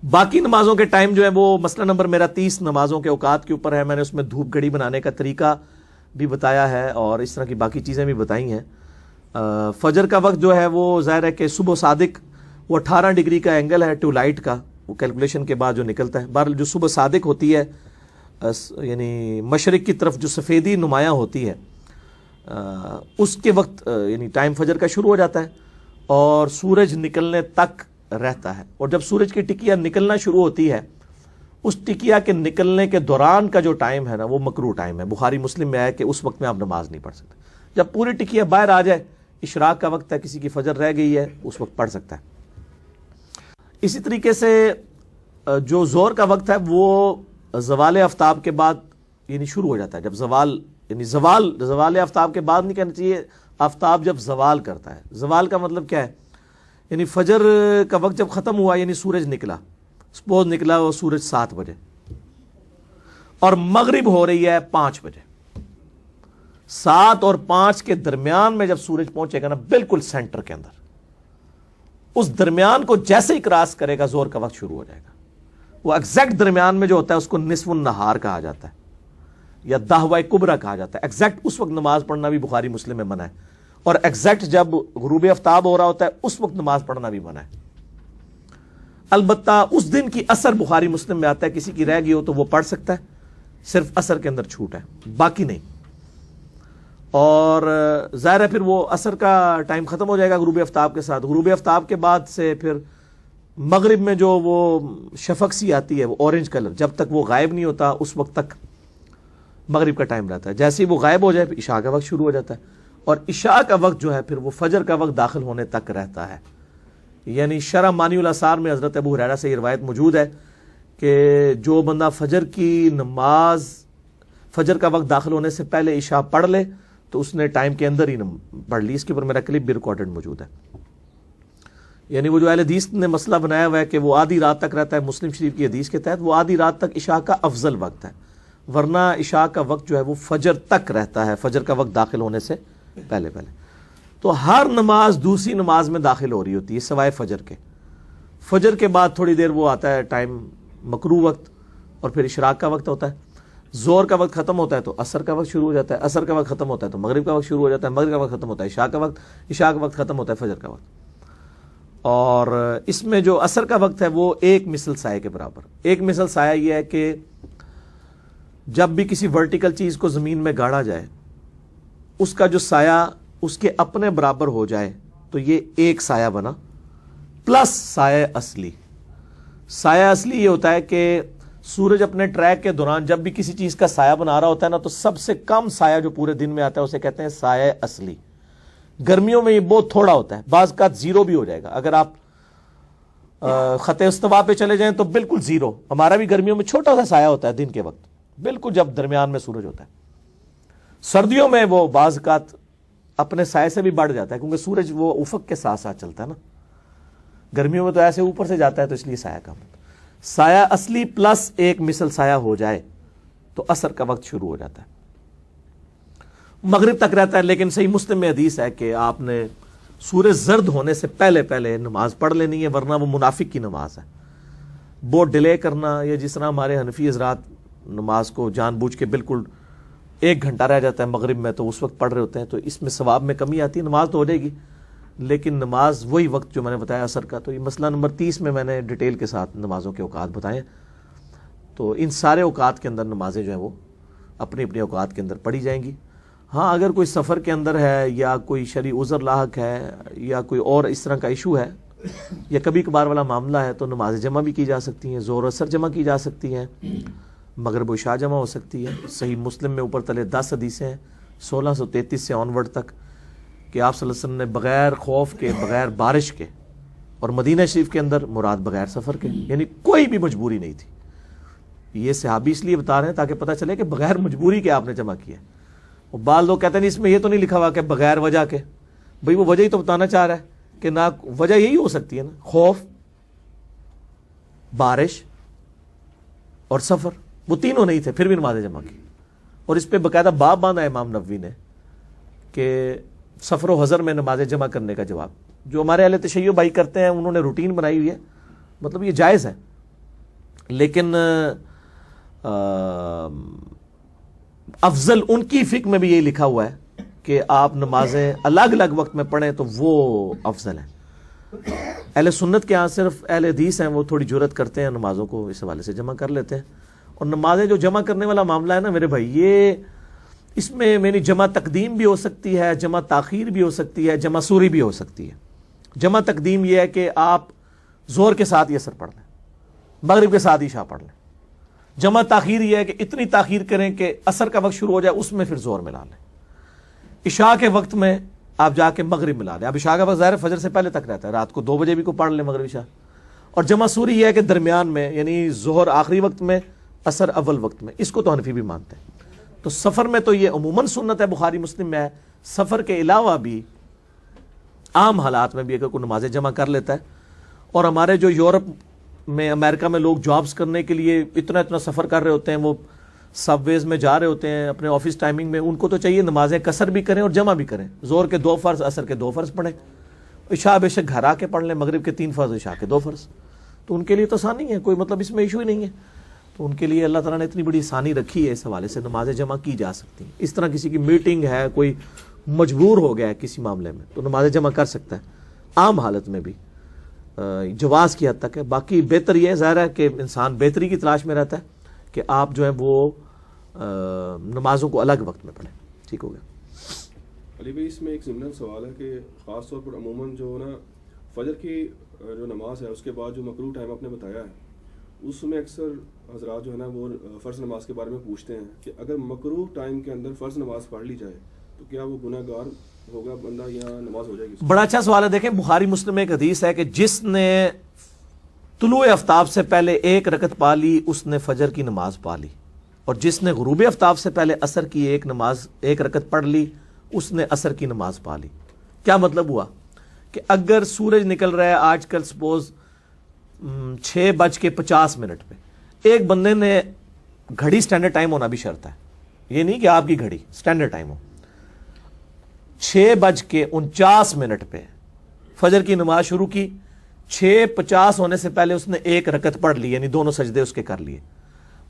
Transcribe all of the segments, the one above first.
باقی نمازوں کے ٹائم جو ہے وہ مسئلہ نمبر میرا 30 نمازوں کے اوقات کے اوپر ہے. میں نے اس میں دھوپ گھڑی بنانے کا طریقہ بھی بتایا ہے اور اس طرح کی باقی چیزیں بھی بتائی ہیں. فجر کا وقت جو ہے وہ ظاہر ہے کہ صبح صادق وہ 18 ڈگری کا اینگل ہے ٹو لائٹ کا, وہ کیلکولیشن کے بعد جو نکلتا ہے. بہرحال جو صبح صادق ہوتی ہے یعنی مشرق کی طرف جو سفیدی نمایاں ہوتی ہے اس کے وقت یعنی ٹائم فجر کا شروع ہو جاتا ہے اور سورج نکلنے تک رہتا ہے. اور جب سورج کی ٹکیا نکلنا شروع ہوتی ہے اس ٹکیا کے نکلنے کے دوران کا جو ٹائم ہے نا وہ مکروہ ٹائم ہے. بخاری مسلم میں آیا کہ اس وقت میں آپ نماز نہیں پڑھ سکتے. جب پوری ٹکیا باہر آ جائے, اشراق کا وقت ہے, کسی کی فجر رہ گئی ہے, اس وقت پڑھ سکتا ہے. اسی طریقے سے جو زور کا وقت ہے وہ زوال آفتاب کے بعد یعنی شروع ہو جاتا ہے. جب زوال یعنی زوال آفتاب کے بعد نہیں کہنا چاہیے, آفتاب جب زوال کرتا ہے. زوال کا مطلب کیا ہے, یعنی فجر کا وقت جب ختم ہوا یعنی سورج نکلا, سپوز نکلا وہ سورج 7 بجے اور مغرب ہو رہی ہے 5 بجے. 7 اور 5 کے درمیان میں جب سورج پہنچے گا نا بالکل سینٹر کے اندر, اس درمیان کو جیسے ہی کراس کرے گا زور کا وقت شروع ہو جائے گا. وہ ایگزیکٹ درمیان میں جو ہوتا ہے اس کو نصف النہار کہا جاتا ہے یا دہوہ کبرا کہا جاتا ہے. ایگزیکٹ اس وقت نماز پڑھنا بھی بخاری مسلم میں منع ہے, اور ایگزیکٹ جب غروب آفتاب ہو رہا ہوتا ہے اس وقت نماز پڑھنا بھی منع ہے. البتہ اس دن کی عصر بخاری مسلم میں آتا ہے, کسی کی رہ گئی ہو تو وہ پڑھ سکتا ہے, صرف عصر کے اندر چھوٹ ہے, باقی نہیں. اور ظاہر ہے پھر وہ عصر کا ٹائم ختم ہو جائے گا غروب آفتاب کے ساتھ. غروب آفتاب کے بعد سے پھر مغرب میں جو وہ شفق سی آتی ہے وہ اورنج کلر, جب تک وہ غائب نہیں ہوتا اس وقت تک مغرب کا ٹائم رہتا ہے. جیسے ہی وہ غائب ہو جائے پھر عشاء کا وقت شروع ہو جاتا ہے, اور عشاء کا وقت جو ہے پھر وہ فجر کا وقت داخل ہونے تک رہتا ہے. یعنی شرح مانی الاثار میں حضرت ابو ہریرہ سے یہ روایت موجود ہے کہ جو بندہ فجر کی نماز فجر کا وقت داخل ہونے سے پہلے عشاء پڑھ لے تو اس نے ٹائم کے اندر ہی پڑھ لی. اس کے اوپر میرا کلپ بھی ریکارڈڈ موجود ہے. یعنی وہ جو اہل حدیث نے مسئلہ بنایا ہوا ہے کہ وہ آدھی رات تک رہتا ہے, مسلم شریف کی حدیث کے تحت وہ آدھی رات تک عشاء کا افضل وقت ہے, ورنہ عشاء کا وقت جو ہے وہ فجر تک رہتا ہے, فجر کا وقت داخل ہونے سے پہلے. تو ہر نماز دوسری نماز میں داخل ہو رہی ہوتی ہے سوائے فجر کے. فجر کے بعد تھوڑی دیر وہ آتا ہے ٹائم مکروہ وقت, اور پھر اشراق کا وقت ہوتا ہے. زور کا وقت ختم ہوتا ہے تو عصر کا وقت شروع ہو جاتا ہے, عصر کا وقت ختم ہوتا ہے تو مغرب کا وقت شروع ہو جاتا ہے, مغرب کا وقت ختم ہوتا ہے عشاء کا وقت, عشاء کا وقت ختم ہوتا ہے فجر کا وقت. اور اس میں جو عصر کا وقت ہے وہ ایک مثل سائے کے برابر. ایک مثل سایہ یہ ہے کہ جب بھی کسی ورٹیکل چیز کو زمین میں گاڑا جائے اس کا جو سایہ اس کے اپنے برابر ہو جائے تو یہ ایک سایہ بنا, پلس سایہ اصلی. سایہ اصلی یہ ہوتا ہے کہ سورج اپنے ٹریک کے دوران جب بھی کسی چیز کا سایہ بنا رہا ہوتا ہے نا تو سب سے کم سایہ جو پورے دن میں آتا ہے اسے کہتے ہیں سایہ اصلی. گرمیوں میں یہ بہت تھوڑا ہوتا ہے, بعض کا 0 بھی ہو جائے گا. اگر آپ خط استوا پہ چلے جائیں تو بالکل 0. ہمارا بھی گرمیوں میں چھوٹا سا سایہ ہوتا ہے دن کے وقت, بالکل جب درمیان میں سورج ہوتا ہے. سردیوں میں وہ بعض کا اپنے سائے سے بھی بڑھ جاتا ہے کیونکہ سورج وہ افق کے ساتھ ساتھ چلتا ہے نا. گرمیوں میں تو ایسے اوپر سے جاتا ہے تو اس لیے سایہ کم. سایہ اصلی پلس ایک مثل سایہ ہو جائے تو عصر کا وقت شروع ہو جاتا ہے, مغرب تک رہتا ہے. لیکن صحیح مسلم میں حدیث ہے کہ آپ نے سورج زرد ہونے سے پہلے نماز پڑھ لینی ہے, ورنہ وہ منافق کی نماز ہے. بہت ڈیلے کرنا, یا جس طرح ہمارے حنفی حضرات نماز کو جان بوجھ کے بالکل 1 گھنٹہ رہ جاتا ہے مغرب میں تو اس وقت پڑھ رہے ہوتے ہیں, تو اس میں ثواب میں کمی آتی ہے. نماز تو ہو جائے گی لیکن نماز وہی وقت جو میں نے بتایا عصر کا. تو یہ مسئلہ نمبر 30 میں نے ڈیٹیل کے ساتھ نمازوں کے اوقات بتائے. تو ان سارے اوقات کے اندر نمازیں جو ہیں وہ اپنی اپنی اوقات کے اندر پڑھی جائیں گی. ہاں اگر کوئی سفر کے اندر ہے یا کوئی شرعی عذر لاحق ہے یا کوئی اور اس طرح کا ایشو ہے یا کبھی کبھار والا معاملہ ہے تو نماز جمع بھی کی جا سکتی ہیں, زور اثر جمع کی جا سکتی ہیں, مغرب و عشاء جمع ہو سکتی ہے. صحیح مسلم میں اوپر تلے 10 حدیثیں ہیں 1633 سے آنورڈ تک کہ آپ صلی اللہ علیہ وسلم نے بغیر خوف کے, بغیر بارش کے, اور مدینہ شریف کے اندر مراد بغیر سفر کے, یعنی کوئی بھی مجبوری نہیں تھی. یہ صحابی اس لیے بتا رہے ہیں تاکہ پتہ چلے کہ بغیر مجبوری کے آپ نے جمع کیا. اور بعض لوگ کہتے ہیں اس میں یہ تو نہیں لکھا ہوا کہ بغیر وجہ کے. بھئی وہ وجہ ہی تو بتانا چاہ رہا ہے کہ نہ وجہ یہی ہو سکتی ہے نا, خوف, بارش اور سفر, وہ تینوں نہیں تھے پھر بھی نمازیں جمع کی. اور اس پہ باقاعدہ باب باندھا امام نووی نے کہ سفر و حضر میں نمازیں جمع کرنے کا جواب. جو ہمارے اہل تشیع بھائی کرتے ہیں انہوں نے روٹین بنائی ہوئی ہے, مطلب یہ جائز ہے. لیکن افضل ان کی فقہ میں بھی یہی لکھا ہوا ہے کہ آپ نمازیں الگ الگ وقت میں پڑھیں تو وہ افضل ہے. اہل سنت کے ہاں صرف اہل حدیث ہیں وہ تھوڑی جرات کرتے ہیں نمازوں کو اس حوالے سے جمع کر لیتے ہیں. اور نمازیں جو جمع کرنے والا معاملہ ہے نا میرے بھائی، یہ اس میں میری جمع تقدیم بھی ہو سکتی ہے، جمع تاخیر بھی ہو سکتی ہے، جمع سوری بھی ہو سکتی ہے. جمع تقدیم یہ ہے کہ آپ زور کے ساتھ ہی عصر پڑھ لیں، مغرب کے ساتھ ہی عشاء پڑھ لیں. جمع تاخیر یہ ہے کہ اتنی تاخیر کریں کہ عصر کا وقت شروع ہو جائے، اس میں پھر زور ملا لیں. عشاء کے وقت میں آپ جا کے مغرب ملا لیں. اب عشاء کا وقت ظاہر فجر سے پہلے تک رہتا ہے، رات کو 2 بجے بھی کو پڑھ لیں مغرب عشاء. اور جمع سوری یہ ہے کہ درمیان میں، یعنی ظہر آخری وقت میں، عصر اول وقت میں. اس کو تو حنفی بھی مانتے ہیں. تو سفر میں تو یہ عموماً سنت ہے، بخاری مسلم میں ہے. سفر کے علاوہ بھی عام حالات میں بھی اگر کوئی نمازیں جمع کر لیتا ہے. اور ہمارے جو یورپ میں، امریکہ میں لوگ جابز کرنے کے لیے اتنا سفر کر رہے ہوتے ہیں، وہ سب ویز میں جا رہے ہوتے ہیں اپنے آفس ٹائمنگ میں، ان کو تو چاہیے نمازیں قصر بھی کریں اور جمع بھی کریں. زور کے 2 فرض، عصر کے 2 فرض پڑھیں. عشاء بے شک گھر آ کے پڑھ لیں، مغرب کے 3 فرض، عشاء کے 2 فرض. تو ان کے لیے تو آسانی ہے، کوئی مطلب اس میں ایشو ہی نہیں ہے. تو ان کے لیے اللہ تعالیٰ نے اتنی بڑی آسانی رکھی ہے، اس حوالے سے نمازیں جمع کی جا سکتی ہیں. اس طرح کسی کی میٹنگ ہے، کوئی مجبور ہو گیا ہے کسی معاملے میں، تو نمازیں جمع کر سکتا ہے عام حالت میں بھی، جواز کی حد تک ہے. باقی بہتر یہ ہے، ظاہر ہے کہ انسان بہتری کی تلاش میں رہتا ہے کہ آپ جو ہے وہ نمازوں کو الگ وقت میں پڑھیں. ٹھیک ہو گیا. علی بھائی اس میں ایک ضمن سوال ہے کہ خاص طور پر عموماً جو نا فجر کی جو نماز ہے اس کے بعد جو مکروہ ٹائم آپ نے بتایا ہے، اس میں اکثر حضرات جو ہے نا وہ فرض نماز کے بارے میں پوچھتے ہیں کہ اگر مکروہ ٹائم کے اندر فرض نماز پڑھ لی جائے تو کیا وہ گناہ گار ہوگا بندہ یا نماز ہو جائے گی؟ بڑا اچھا سوال ہے. دیکھیں بخاری مسلم میں ایک حدیث ہے کہ جس نے طلوع آفتاب سے پہلے 1 رکعت پا لی اس نے فجر کی نماز پا لی، اور جس نے غروب آفتاب سے پہلے عصر کی 1 رکعت پڑھ لی اس نے عصر کی نماز پا لی. کیا مطلب ہوا کہ اگر سورج نکل رہا ہے آج کل سپوز 6:50 پہ، ایک بندے نے گھڑی سٹینڈرڈ ٹائم ہونا بھی شرط ہے، یہ نہیں کہ آپ کی گھڑی سٹینڈرڈ ٹائم ہو. 6:49 پہ فجر کی نماز شروع کی، 6:50 ہونے سے پہلے اس نے 1 رکعت پڑھ لی، یعنی 2 سجدے اس کے کر لیے.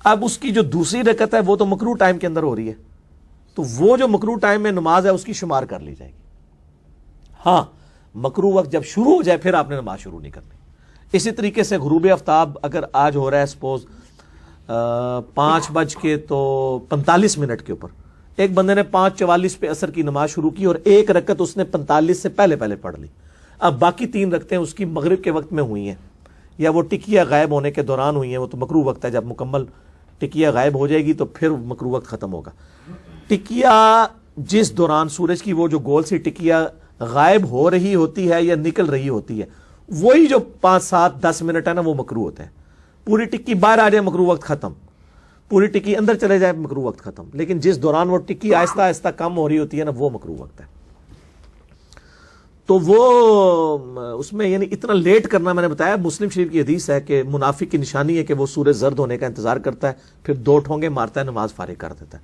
اب اس کی جو دوسری رکعت ہے وہ تو مکروہ ٹائم کے اندر ہو رہی ہے، تو وہ جو مکروہ ٹائم میں نماز ہے اس کی شمار کر لی جائے گی. ہاں مکروہ وقت جب شروع ہو جائے پھر آپ نے نماز شروع نہیں کرنی. اسی طریقے سے غروب آفتاب اگر آج ہو رہا ہے سپوز 5:45 کے اوپر، ایک بندے نے 5:44 پہ عصر کی نماز شروع کی اور 1 رکعت اس نے 45 سے پہلے پڑھ لی. اب باقی 3 رکعتیں اس کی مغرب کے وقت میں ہوئی ہیں یا وہ ٹکیا غائب ہونے کے دوران ہوئی ہیں، وہ تو مکروہ وقت ہے. جب مکمل ٹکیا غائب ہو جائے گی تو پھر مکروہ وقت ختم ہوگا. ٹکیا جس دوران سورج کی وہ جو گول سی ٹکیا غائب ہو رہی ہوتی ہے یا نکل رہی ہوتی ہے، وہی جو 5 7 10 منٹ ہے نا وہ مکروہ ہوتے ہیں. پوری ٹکی باہر آ جائے مکروہ وقت ختم، پوری ٹکی اندر چلے جائے مکروہ وقت ختم. لیکن جس دوران وہ ٹکی آہستہ آہستہ کم ہو رہی ہوتی ہے نا وہ مکروہ وقت ہے. تو وہ اس میں یعنی اتنا لیٹ کرنا، میں نے بتایا مسلم شریف کی حدیث ہے کہ منافق کی نشانی ہے کہ وہ سورج زرد ہونے کا انتظار کرتا ہے، پھر 2 ٹھونگے مارتا ہے، نماز فارغ کر دیتا ہے.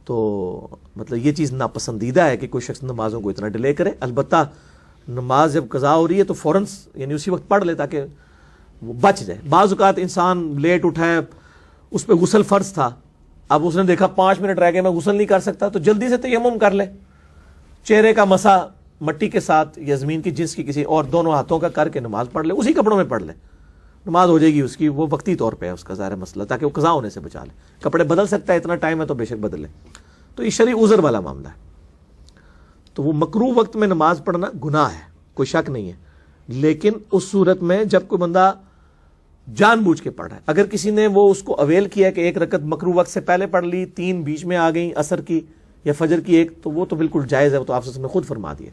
تو مطلب یہ چیز ناپسندیدہ ہے کہ کوئی شخص نمازوں کو اتنا ڈیلے کرے. البتہ نماز جب قضا ہو رہی ہے تو فوراً یعنی اسی وقت پڑھ لے تاکہ وہ بچ جائے. بعض اوقات انسان لیٹ اٹھا ہے، اس پہ غسل فرض تھا، اب اس نے دیکھا 5 منٹ رہ گئے میں غسل نہیں کر سکتا، تو جلدی سے تیمم کر لے، چہرے کا مسح مٹی کے ساتھ یا زمین کی جنس کی کسی اور دونوں ہاتھوں کا کر کے نماز پڑھ لے، اسی کپڑوں میں پڑھ لے، نماز ہو جائے گی اس کی. وہ وقتی طور پہ ہے اس کا ظاہر مسئلہ، تاکہ وہ قضا ہونے سے بچا لے. کپڑے بدل سکتا ہے، اتنا ٹائم ہے تو بے شک بدل لے. تو یہ شرعی عذر والا معاملہ ہے. تو وہ مکروہ وقت میں نماز پڑھنا گناہ ہے، کوئی شک نہیں ہے. لیکن اس صورت میں جب کوئی بندہ جان بوجھ کے پڑھ رہا ہے، اگر کسی نے وہ اس کو اویل کیا کہ 1 رکعت مکروہ وقت سے پہلے پڑھ ی، 3 بیچ میں آ گئیں عصر کی یا فجر کی 1، تو وہ تو بالکل جائز ہے، وہ تو آپ نے خود فرما دیا.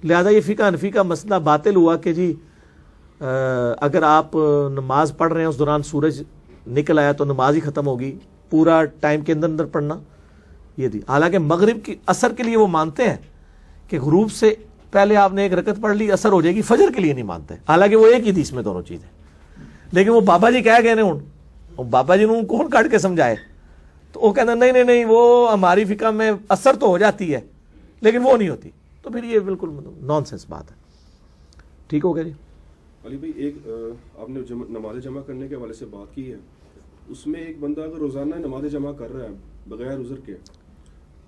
لہذا یہ فقہ حنفی کا مسئلہ باطل ہوا کہ جی اگر آپ نماز پڑھ رہے ہیں اس دوران سورج نکل آیا تو نماز ہی ختم ہوگی، پورا ٹائم کے اندر پڑھنا یہ دی. حالانکہ مغرب کی عصر کے لیے وہ مانتے ہیں کہ غروب سے پہلے آپ نے 1 رکعت پڑھ لی عصر ہو جائے گی، فجر کے لیے نہیں مانتے. حالانکہ وہ ایک ہی حدیث میں دونوں چیزیں، لیکن وہ بابا جی کہہ گئے ہوں، بابا جی نے کون کاٹ کے سمجھائے، تو وہ کہنا نہیں وہ ہماری فقہ میں عصر تو ہو جاتی ہے لیکن وہ نہیں ہوتی. تو پھر یہ بالکل نان سینس بات ہے. ٹھیک ہو گیا جی. علی بھائی ایک آپ نے نماز جمع کرنے کے حوالے سے بات کی ہے، اس میں ایک بندہ اگر روزانہ نماز جمع کر رہا ہے بغیر عذر کے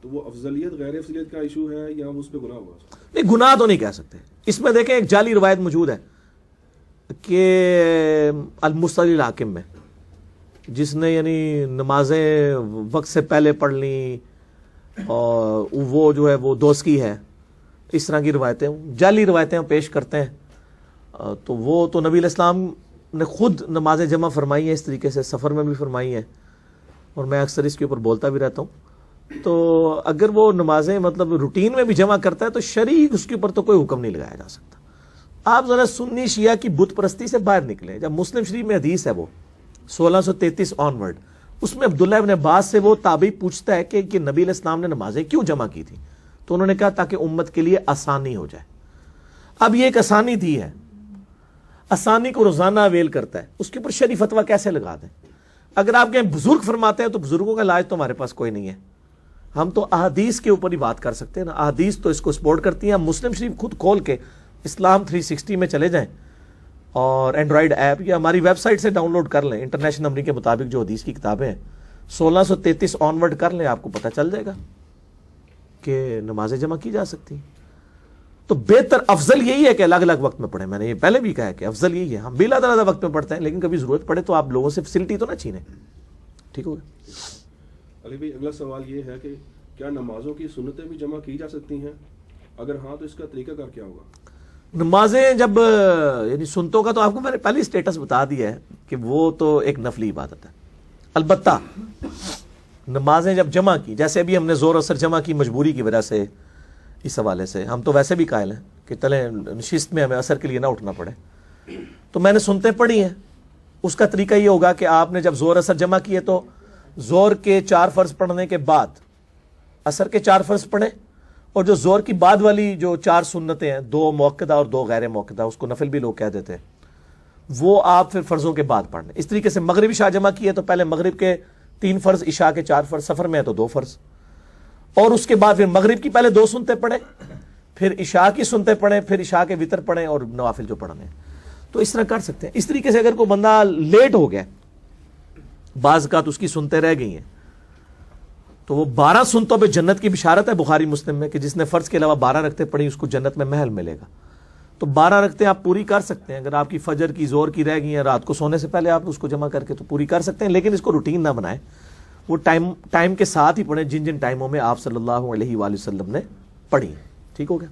تو وہ افضلیت غیر افضلیت کا ایشو ہے یا اس پہ گناہ ہوگا؟ نہیں، گناہ تو نہیں کہہ سکتے. اس میں دیکھیں ایک جعلی روایت موجود ہے کہ المستدل الحاکم میں، جس نے یعنی نمازیں وقت سے پہلے پڑھ لیں اور وہ جو ہے وہ دوستی ہے، اس طرح کی روایتیں جعلی روایتیں پیش کرتے ہیں. تو وہ تو نبی علیہ السلام نے خود نمازیں جمع فرمائی ہیں اس طریقے سے، سفر میں بھی فرمائی ہیں، اور میں اکثر اس کے اوپر بولتا بھی رہتا ہوں. تو اگر وہ نمازیں مطلب روٹین میں بھی جمع کرتا ہے تو شرعی اس کے اوپر تو کوئی حکم نہیں لگایا جا سکتا. آپ ذرا سنی شیعہ کی بت پرستی سے باہر نکلیں. جب مسلم شریف میں حدیث ہے وہ 1633 آنورڈ، اس میں عبداللہ ابن عباس سے وہ تابعی پوچھتا ہے کہ نبی علیہ السلام نے نمازیں کیوں جمع کی تھی؟ تو انہوں نے کہا تاکہ امت کے لیے آسانی ہو جائے. اب یہ ایک آسانی دی ہے، آسانی کو روزانہ اویل کرتا ہے، اس کے اوپر شرعی فتویٰ کیسے لگا دیں؟ اگر آپ کہیں بزرگ فرماتے ہیں تو بزرگوں کا علاج تو ہمارے پاس کوئی نہیں ہے. ہم تو احادیث کے اوپر ہی بات کر سکتے ہیں نا، احادیث تو اس کو سپورٹ کرتی ہیں. مسلم شریف خود کھول کے اسلام 360 میں چلے جائیں اور اینڈرائڈ ایپ یا ہماری ویب سائٹ سے ڈاؤن لوڈ کر لیں، انٹرنیشنل نمبر کے مطابق جو حدیث کی کتابیں ہیں 1633 آنورڈ کر لیں، آپ کو پتہ چل جائے گا کہ نمازیں جمع کی جا سکتی ہیں. تو بہتر افضل یہی ہے کہ الگ الگ وقت میں پڑھیں. میں نے یہ پہلے بھی کہا ہے کہ افضل یہی ہے. ہم بھی الگ الگ وقت میں پڑھتے ہیں، لیکن کبھی ضرورت پڑے تو آپ لوگوں سے فیسلٹی تو نہ چھینیں. ٹھیک ہوگا. علی بھائی اگلا سوال یہ ہے کہ کیا نمازوں کی سنتیں بھی جمع کی جا سکتی ہیں؟ اگر ہاں تو اس کا طریقہ کار کیا ہوگا؟ نمازیں جب یعنی سنتوں کا تو آپ کو میں نے پہلے اسٹیٹس بتا دیا ہے کہ وہ تو ایک نفلی عبادت ہے. البتہ نمازیں جب جمع کی، جیسے ابھی ہم نے زور اثر جمع کی مجبوری کی وجہ سے، اس حوالے سے ہم تو ویسے بھی قائل ہیں کہ چلیں نشست میں ہمیں اثر کے لیے نہ اٹھنا پڑے، تو میں نے سنتیں پڑھی ہیں. اس کا طریقہ یہ ہوگا کہ آپ نے جب زور اثر جمع کیے تو زور کے 4 فرض پڑھنے کے بعد اثر کے 4 فرض پڑھیں، اور جو زور کی بعد والی جو 4 سنتیں ہیں، 2 موقدہ اور 2 غیر موقدہ، اس کو نفل بھی لوگ کہہ دیتے ہیں، وہ آپ پھر فرضوں کے بعد پڑھ لیں. اس طریقے سے مغرب عشاء جمع کیے تو پہلے مغرب کے 3 فرض، عشاء کے 4 فرض، سفر میں ہے تو 2 فرض، اور اس کے بعد پھر مغرب کی پہلے 2 سنتیں پڑھیں، پھر عشاء کی سنتیں پڑھیں، پھر عشاء کے وتر پڑھیں اور نوافل جو پڑھنے ہیں. تو اس طرح کر سکتے ہیں. اس طریقے سے اگر کوئی بندہ لیٹ ہو گیا، بعض اوقات اس کی سنتیں رہ گئی ہیں، تو وہ 12 سنتوں پہ جنت کی بشارت ہے بخاری مسلم میں کہ جس نے فرض کے علاوہ 12 رکعتیں پڑھی اس کو جنت میں محل ملے گا. تو 12 رکعتیں آپ پوری کر سکتے ہیں. اگر آپ کی فجر کی زور کی رہ گئی ہیں رات کو سونے سے پہلے، آپ اس کو جمع کر کے تو پوری کر سکتے ہیں، لیکن اس کو روٹین نہ بنائیں. وہ ٹائم کے ساتھ ہی پڑھیں جن جن ٹائموں میں آپ صلی اللہ علیہ وآلہ وسلم نے پڑھی. ٹھیک ہو گیا.